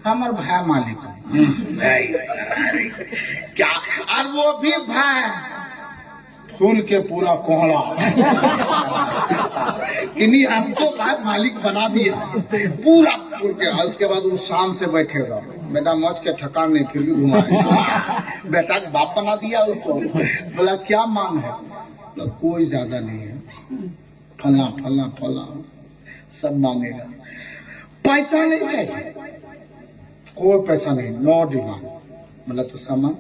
हमार भाई मालिक क्या, और वो भी भाई फूल के पूरा कोहड़ा इन्हीं हमको भाई मालिक बना दिया पूरा फूल के। उसके बाद वो शाम से बैठेगा, बेटा मौज के थकान नहीं फिर भी घुमाए। बेटा बाप बना दिया उसको। बोला क्या मांग है? बोला कोई ज्यादा नहीं है, फला फला फला सब मांगेगा। पैसा नहीं चाहिए, कोई पैसा नहीं, नो डिमांड। बोला तो सामान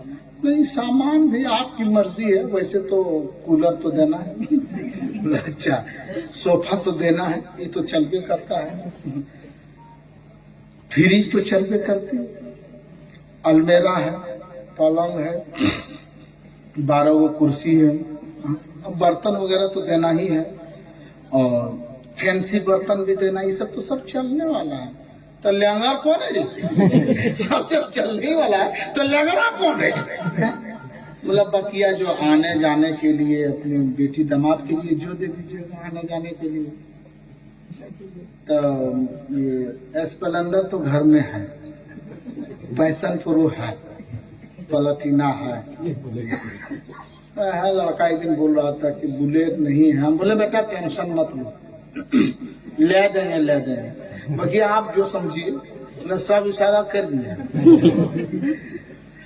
नहीं, सामान भी आपकी मर्जी है, वैसे तो कूलर तो देना है। बोला अच्छा, सोफा तो देना है, ये तो चलबे करता है, फ्रिज तो चलबे करती, अलमेरा है, पलंग है, 12 गो कुर्सी है, बर्तन वगैरह तो देना ही है, और फैंसी बर्तन भी देना, ये सब तो सब चलने वाला है। तो लंगड़ा कौन है? सब जब चलने वाला है तो लंगड़ा कौन है? मतलब बकिया जो आने जाने के लिए, अपनी बेटी दामाद के लिए जो दे दीजिएगा आने जाने के लिए। तो ये स्प्लेंडर तो घर में है, पैशन प्रो है, प्लैटिना है। लड़का एक दिन बोल रहा था कि बुलेट नहीं है। हम बोले बेटा टेंशन मत लो, ले देंगे ले देंगे, बाकी आप जो समझिए। मैं सब इशारा कर दिया।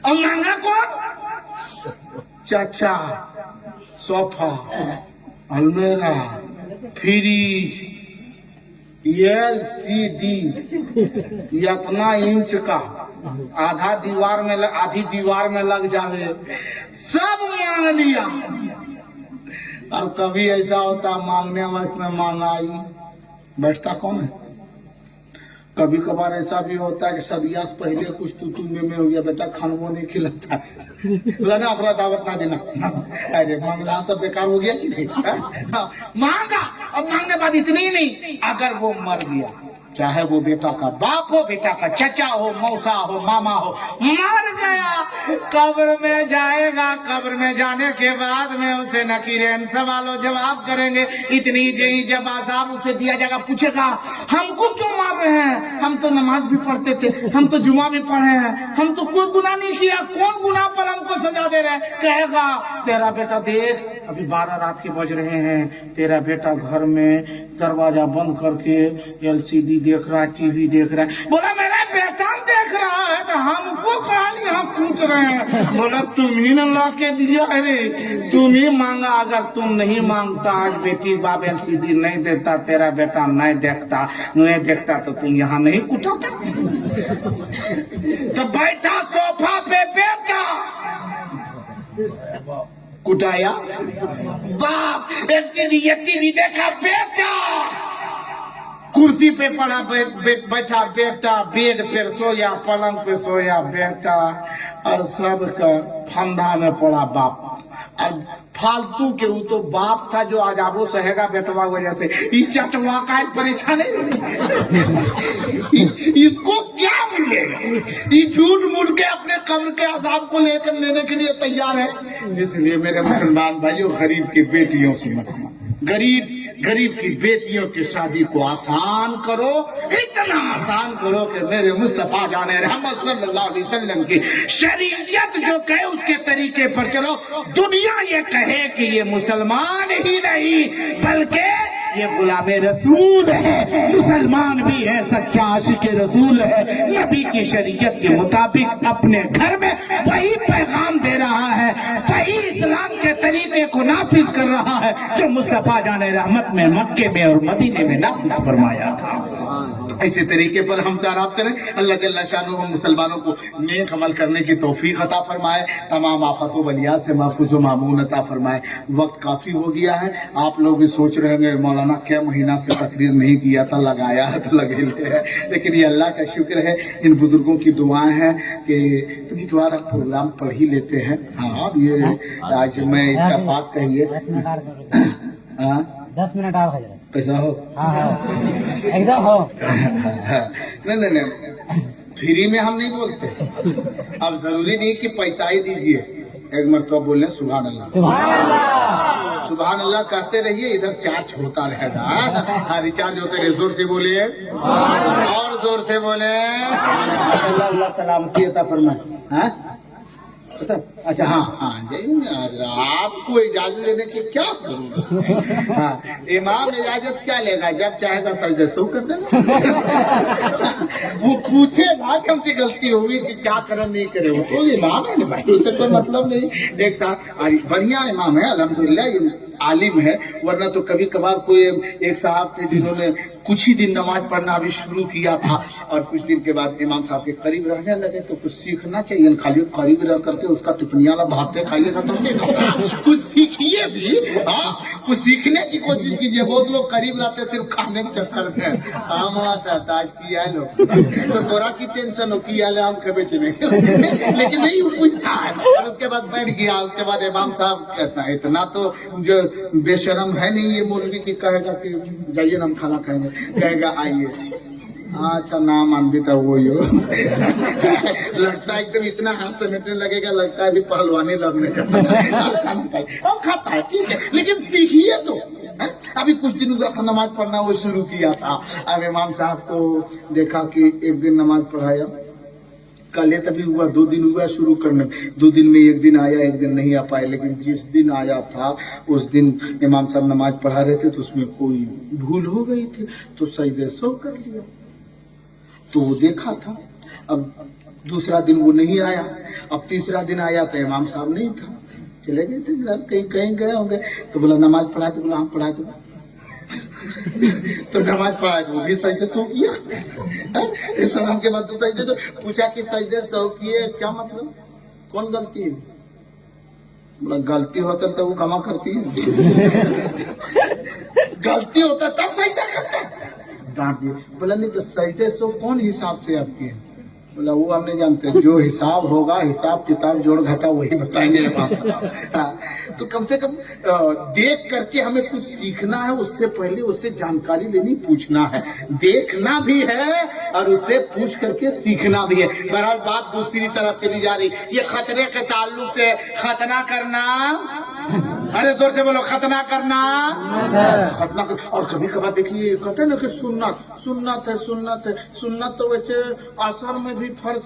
अब मांगा कौन? चाचा, सोफा, अलमेरा, फ्रिज, LCD, ये इतना इंच का, आधी दीवार में लग जावे, सब मांग लिया। और कभी ऐसा होता मांगने वक्त में मांगाई, बैठता कौन है? कभी कभार ऐसा भी होता है कि सदिया से पहले कुछ तू में हो गया, बेटा खानवो नहीं खिलाता, लगा अपना दावत ना देना। अरे मांगला सब बेकार हो गया कि नहीं? मांगा, अब मांगने बाद इतनी नहीं, अगर वो मर गया, चाहे वो बेटा का बाप हो, बेटा का चचा हो, मौसा हो, मामा हो, मर गया, कब्र में जाएगा। कब्र में जाने के बाद में उसे नकीरेन सवालों जवाब करेंगे। इतनी जही जब आजाब उसे दिया जाएगा, पूछेगा हमको क्यों मार रहे हैं? हम तो नमाज भी पढ़ते थे, हम तो जुमा भी पढ़े हैं, हम तो कोई गुनाह नहीं किया, कौन गुनाह पर हमको सजा दे रहे हैं? कहेगा तेरा बेटा देख, अभी 12 रात के बज रहे हैं, तेरा बेटा घर में दरवाजा बंद करके LCD देख रहा है, TV देख रहा है। बोला मेरा बेटा देख रहा है तो हमको कहानी हम पूछ रहे हैं। बोला तुम ही न ला के दिया, अरे तुम ही मांगा, अगर तुम नहीं मांगता, आज बेटी बाप LCD नहीं देता, तेरा बेटा नहीं देखता तो तुम यहाँ नहीं कुटाता। तो बैठा सोफा पे बेटा कुटाया, बाप LCD देखा, बेटा कुर्सी पे पड़ा बैठा, बेटा बेड पे सोया, पलंग पे सोया बेटा, और सबका फंदा में पड़ा बाप। और फालतू के वो तो बाप था जो अजाबो सहेगा बेटवा वजह से, ये चटवा का परेशान है। इसको क्या मिलेगा? ये झूठ मूठ के अपने कब्र के अजाब को लेकर लेने के लिए तैयार है। इसलिए मेरे मुसलमान भाइयों, गरीब की बेटियों से मत मांगो, गरीब की बेटियों की शादी को आसान करो, इतना आसान करो कि मेरे मुस्तफा जाने रहमत सल्लल्लाहु अलैहि वसल्लम की शरीयत जो कहे उसके तरीके पर चलो। दुनिया ये कहे कि ये मुसलमान ही नहीं बल्कि ये गुलाम रसूल है, मुसलमान भी है, सच्चा आशिक रसूल है, नबी की शरीयत के मुताबिक अपने घर में वही पैगाम दे रहा है, वही इस्लाम के तरीके को नाफिज कर रहा है जो मुस्तफा जाने रहमत में मक्के में और मदीने में नाफिज फरमाया था। इसी तरीके पर हम ताराब करें। अल्लाह जल्ला शानो हम मुसलमानों को नेक अमल करने की तौफीक अता फरमाए, तमाम आफतों बलिया से महफूज व मामून अता फरमाए। वक्त काफी हो गया है, आप लोग भी सोच रहे होंगे मौलाना क्या महीना से तकरीर नहीं किया था, लगाया है तो लगे है, लेकिन ये अल्लाह का शुक्र है, इन बुजुर्गों की दुआएं हैं कि तुम्हें द्वारा प्रोग्राम पढ़ ही लेते हैं। हाँ ये आज मैं इत्तेफाक कहिए 10 मिनट आप पैसा हो एकदम हो। नहीं फ्री में हम नहीं बोलते, अब जरूरी नहीं कि पैसा ही दीजिए, एक मरतबा बोले सुभान अल्लाह, सुभान अल्लाह कहते रहिए, इधर चार्ज होता रहेगा। हाँ रिचार्ज होते रहे, जोर से बोलिए और जोर से बोले। अल्लाह अल्लाह सलामती अता फरमाए। हाँ अच्छा हाँ आपको इजाजत लेने की क्या जरूरत है? हाँ इमाम इजाजत क्या लेगा, जब चाहेगा सजदे सो कर देना। वो पूछेगा कि हमसे गलती हुई कि क्या करे नहीं करे, वो तो इमाम है ना भाई, उससे कोई मतलब नहीं। एक साथ बढ़िया इमाम है अल्हम्दुलिल्लाह, आलिम है, वरना तो कभी कभार कोई एक साहब थे जिन्होंने कुछ ही दिन नमाज पढ़ना अभी शुरू किया था और कुछ दिन के बाद इमाम साहब के करीब रहने लगे तो कुछ सीखना चाहिए, खाली करीब रह करके उसका टिप्पणियां भागते खाइएगा तो कुछ सीखिए भी। हाँ कुछ सीखने की कोशिश कीजिए। बहुत लोग करीब रहते सिर्फ खाने के चक्कर में, सहताज किया है लोग तो तोरा की टेंशन हो किया ले हम कभी चले लेकिन नहीं पूछता है। और उसके बाद बैठ गया, उसके बाद इमाम साहब कहता है इतना तो जो बेशरम है नहीं ये मौलवी की कहेगा कि जाइए हम खाना खाएंगे, कहेगा आइए। अच्छा नाम अनबिता वो लगता है एकदम इतना हाथ समेटने लगेगा, लगता है अभी पहलवानी लड़ने का खाता है ठीक है, लेकिन सीखिए तो। अभी कुछ दिन हुआ था नमाज पढ़ना वो शुरू किया था। अब इमाम साहब को देखा कि एक दिन नमाज पढ़ाया, कल ये तभी हुआ, 2 दिन हुआ शुरू करने, 2 दिन में एक दिन आया एक दिन नहीं आ पाए, लेकिन जिस दिन आया था उस दिन इमाम साहब नमाज पढ़ा रहे थे तो उसमें कोई भूल हो गई थी तो सजदे सो कर लिया, तो वो देखा था। अब दूसरा दिन वो नहीं आया, अब तीसरा दिन आया तो इमाम साहब नहीं था, चले गए थे घर, कहीं गए होंगे। तो बोला नमाज पढ़ा दो, बोला हम पढ़ा दो तो नमाज पढ़ा वो भी सजदे सो किया। इस सलाम के बाद तो सजदे तो पूछा कि सजदे सो किए क्या मतलब, कौन गलती है? बोला गलती होता तो वो कमा करती है गलती होता तब सजदा करता, डांट दिए। बोला नहीं तो सजदे सो कौन हिसाब से आपकी है? बोला वो हम नहीं जानते, जो हिसाब होगा हिसाब किताब जोड़ घटा वही बताएंगे इमाम साहब। तो कम से कम देख करके हमें कुछ सीखना है, उससे पहले उससे जानकारी लेनी, पूछना है, देखना भी है और उससे पूछ करके सीखना भी है। बहरहाल बात दूसरी तरफ चली जा रही, ये खतरे के ताल्लुक से खतना करना, अरे जोर से बोलो खतना करना, खतना कर। और कभी कभार देखिए कहते हैं ना कि सुन्नत है, सुन्नत तो वैसे असर में भी फर्ज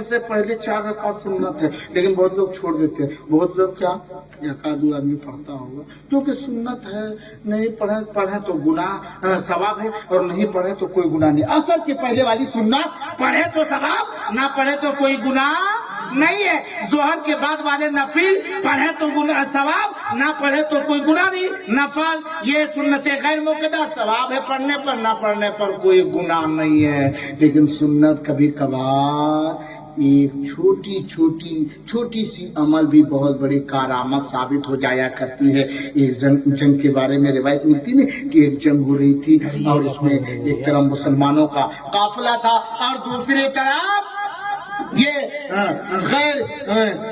से पहले 4 रकात सुन्नत है, लेकिन बहुत लोग छोड़ देते हैं। बहुत लोग क्या एक आदमी आदमी पढ़ता होगा क्योंकि सुन्नत है, नहीं पढ़े तो गुनाह सवाब है और नहीं पढ़े तो कोई गुनाह नहीं। असर के पहले वाली सुन्नत पढ़े तो सवाब, ना पढ़े तो कोई गुनाह नहीं है। जोहर के बाद वाले नफिल पढ़े तो गुनाह सवाब, ना पढ़े तो कोई गुनाह नहीं। नफल ये सुन्नते गैर मुक़द्दस, सवाब है पढ़ने पर, ना पढ़ने पर कोई गुनाह नहीं है। लेकिन सुन्नत कभी कभार एक छोटी सी अमल भी बहुत बड़ी कारामत साबित हो जाया करती है। एक जंग के बारे में रिवायत मिलती है कि एक जंग हो रही थी और उसमें एक तरफ मुसलमानों का काफिला था और दूसरी तरफ ये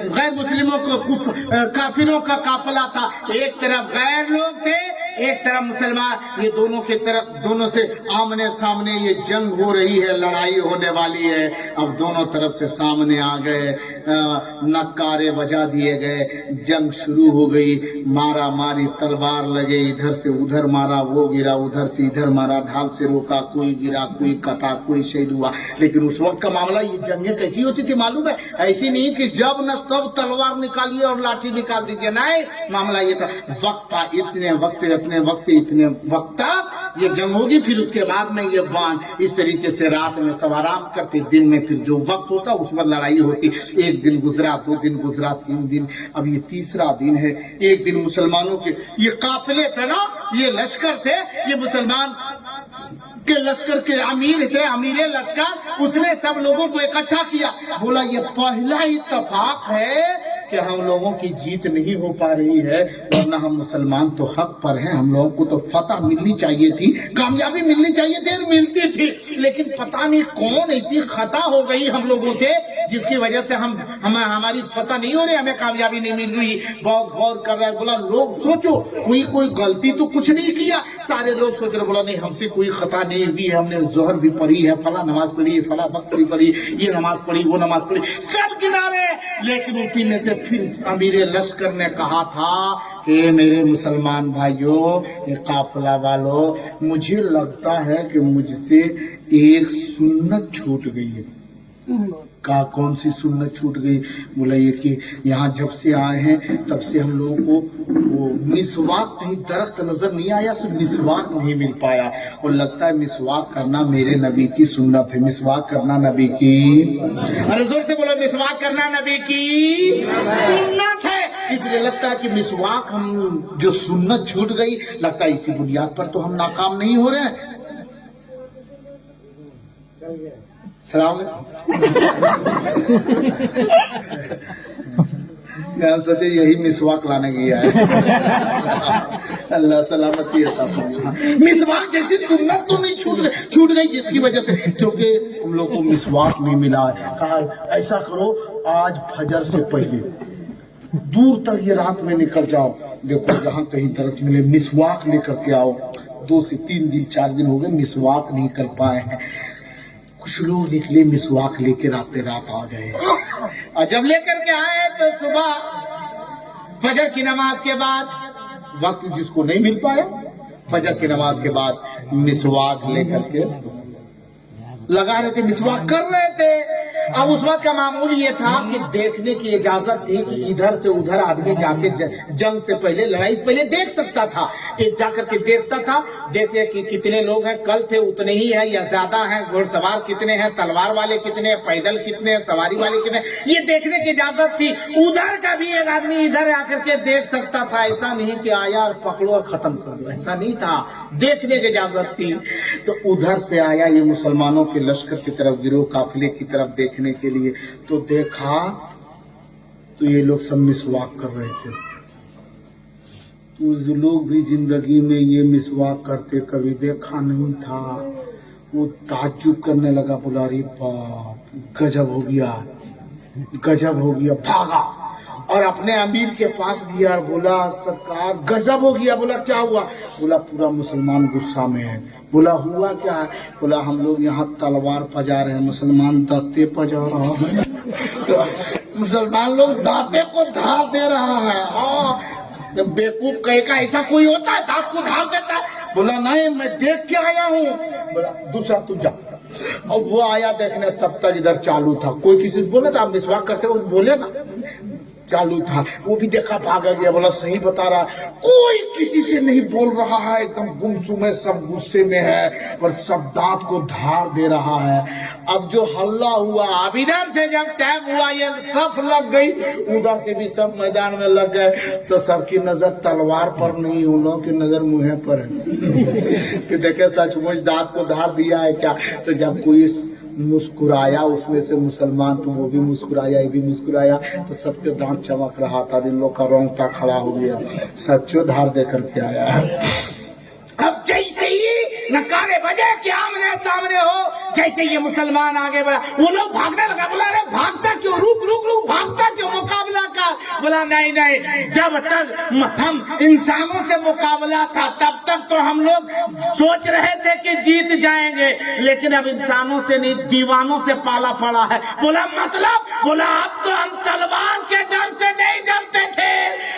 गैर मुस्लिमों को काफिरों का काफिला था। एक तरफ गैर लोग थे, एक तरफ मुसलमान, ये दोनों के तरफ, दोनों से आमने सामने ये जंग हो रही है, लड़ाई होने वाली है। अब दोनों तरफ से सामने आ गए, नक्कारे बजा दिए गए, जंग शुरू हो गई, मारा मारी, तलवार लगे, इधर से उधर मारा, वो गिरा, उधर से इधर मारा, ढाल से रोका, कोई गिरा, कोई कटा, कोई शहीद हुआ। लेकिन उस वक्त का मामला, ये जंगें कैसी होती थी मालूम है? ऐसी नहीं कि जब न तब तलवार निकालिए और लाठी निकाल दीजिए, नहीं, मामला ये था, वक्त था, इतने वक्त से इतने वक्त तक ये जंग होगी, फिर उसके बाद में ये बांध, इस तरीके से रात में सब आराम करते, दिन में फिर जो वक्त होता उस पर लड़ाई होती। एक दिन गुजरा, 2 दिन गुजरा, 3 दिन, अब ये तीसरा दिन है। एक दिन मुसलमानों के ये काफिले थे ना, ये लश्कर थे, ये मुसलमान के लश्कर के अमीर थे, अमीर लश्कर, उसने सब लोगों को इकट्ठा किया, बोला ये पहला इत्तेफाक है कि हम लोगों की जीत नहीं हो पा रही है, वरना हम मुसलमान तो हक पर हैं, हम लोगों को तो फतह मिलनी चाहिए थी, कामयाबी मिलनी चाहिए थी, मिलती थी, लेकिन पता नहीं कौन ऐसी खता हो गई हम लोगों से जिसकी वजह से हमारी फतह नहीं हो रही, हमें कामयाबी नहीं मिल रही। बहुत गौर कर रहा है, बोला लोग सोचो कोई गलती तो कुछ नहीं किया, सारे लोग सोच रहे, बोला नहीं हमसे कोई खता नहीं हुई, हमने जोहर भी पढ़ी है, फला नमाज पढ़ी, फला वक्त भी पढ़ी, ये नमाज पढ़ी, वो नमाज पढ़ी, सब किनारे। लेकिन उसी में से फिर अमीर लश्कर ने कहा था कि मेरे मुसलमान भाइयों, ये काफिला वालों, मुझे लगता है कि मुझसे एक सुन्नत छूट गई है। कहा कौन सी सुन्नत छूट गई? बोला ये कि यहाँ जब से आए हैं तब से हम लोगों को वो मिसवाक कहीं दरख्त नजर नहीं आया, तो मिसवाक नहीं मिल पाया। और लगता है मिसवाक करना मेरे नबी की सुन्नत है। मिसवाक करना नबी की, अरे जोर से बोलो, मिसवाक करना नबी की सुन्नत है। इसलिए लगता है कि मिसवाक हम जो सुन्नत छूट गई, लगता है इसी बुनियाद पर तो हम नाकाम नहीं हो रहे हैं। सलाम हम सोचे यही मिसवाक लाने गया है। अल्लाह सलामती अता फरमाए। मिसवाक जैसी सुन्नत तो नहीं छूट गई जिसकी वजह से, क्योंकि हम लोग को मिसवाक नहीं मिला है। कहा ऐसा करो, आज फजर से पहले दूर तक ये रात में निकल जाओ, देखो जहाँ कहीं दरख्त मिले मिसवाक लेकर के आओ। 2 से 3 दिन 4 दिन हो गए मिसवाक नहीं कर पाए हैं। कुछ लोग निकले मिसवाक लेकर रात आ गए, और जब लेकर के आए तो सुबह फजर की नमाज के बाद, वक्त जिसको नहीं मिल पाया, फजर की नमाज के बाद मिसवाक लेकर के लगा रहे थे, मिसवाक कर रहे थे। अब उस वक्त का मामूल ये था कि देखने की इजाजत थी कि इधर से उधर आदमी जाके जंग से पहले, लड़ाई से पहले देख सकता था। एक जाकर के देखता था, देखे कि कितने लोग हैं, कल थे उतने ही है या ज्यादा हैं, घुड़सवार कितने हैं, तलवार वाले कितने हैं, पैदल कितने हैं, सवारी वाले कितने हैं, ये देखने की इजाजत थी। उधर का भी एक आदमी इधर आकर के देख सकता था। ऐसा नहीं कि आया और पकड़ो और खत्म कर दो, ऐसा नहीं था, देखने की इजाजत थी। तो उधर से आया ये मुसलमानों के लश्कर की तरफ, गिरोह काफिले की तरफ देखने के लिए, तो देखा तो ये लोग सब मिसवाक कर रहे थे। तो जो लोग भी जिंदगी में ये मिसवाक करते कभी देखा नहीं था। वो ताज्जुब करने लगा, बोला अरे बाप, गजब हो गया, गजब हो गया। भागा और अपने अमीर के पास गया और बोला सरकार गजब हो गया। बोला क्या हुआ? बोला पूरा मुसलमान गुस्सा में है। बोला हुआ क्या है? बोला हम लोग यहाँ तलवार पजा रहे हैं, मुसलमान दाते पजा रहा है। मुसलमान लोग दाते को धार दे रहा है। बेवकूफ कहेगा ऐसा कोई होता है, दांत को धार देता है? बोला नहीं, मैं देख के आया हूँ। बोला दूसरा तुम जा। और वो आया देखने, तब तक इधर चालू था। कोई किसी से बोले था आप मिसवाक करते हो, बोले ना, चालू था। वो भी देखा, भागा गया। बोला सही बता रहा है, कोई किसी से नहीं बोल रहा है, एकदम गुमसुम है, सब गुस्से में है और सब दांत को धार दे रहा है। अब जो हल्ला हुआ, अब इधर से जब टाइम हुआ ये सब लग गई, उधर से भी सब मैदान में लग गए। तो सबकी नजर तलवार पर नहीं, उन लोगों की नजर मुँह पर है कि देखे सचमुच दांत को धार दिया है क्या। तो जब कोई मुस्कुराया उसमें से मुसलमान, तो वो भी मुस्कुराया, ये भी मुस्कुराया, तो सबके दांत चमक रहा था, दिन लोग का रोंगटा खड़ा हो गया, सच्चो धार दे करके आया है। अब जैसे ही नकारे बजे कि आमने सामने हो, जैसे ये मुसलमान आगे बढ़ा, वो लोग भागने लगा। बोला अरे भागता क्यों, रुक रुक रुक, भागता क्यों, मुकाबला का। बोला नहीं नहीं, जब तक हम इंसानों से मुकाबला था तब तक तो हम लोग सोच रहे थे कि जीत जाएंगे, लेकिन अब इंसानों से नहीं, दीवानों से पाला पड़ा है। बोला मतलब? बोला अब तो हम तलवार के डर से नहीं डरते थे,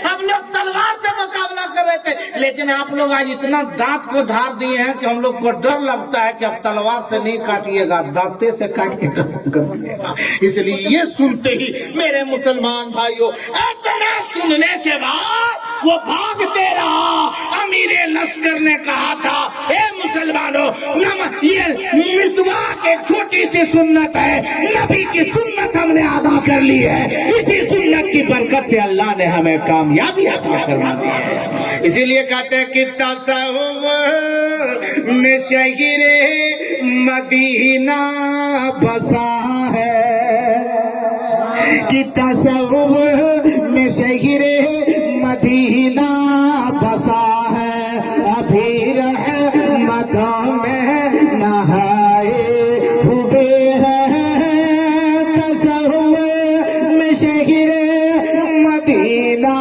हम लोग तलवार से मुकाबला कर रहे थे, लेकिन आप लोग आज इतना दांत को धार दिए हैं कि हम लोग को डर लगता है कि अब तलवार से नहीं काटिएगा, दांते से काट के काटिएगा। इसलिए ये सुनते ही मेरे मुसलमान भाइयों, इतना सुनने के बाद वो भागते रहा। अमीरे लश्कर ने कहा था, ए मुसलमानों, ये मिसवाक एक छोटी सी सुन्नत है, नबी की सुन्नत हमने अदा कर ली है। इसी सुन्नत की बरकत से अल्लाह ने हमें कामयाबी अता फरमा दी है। इसीलिए कहते हैं कि तसव्वुफ में शहीरे मदीना बसा है, कि तसव्वुफ में शहीरे मदीना बसा है, अभी रहमतों में नहाए हुए हैं, तसव्वुफ में शहीरे मदीना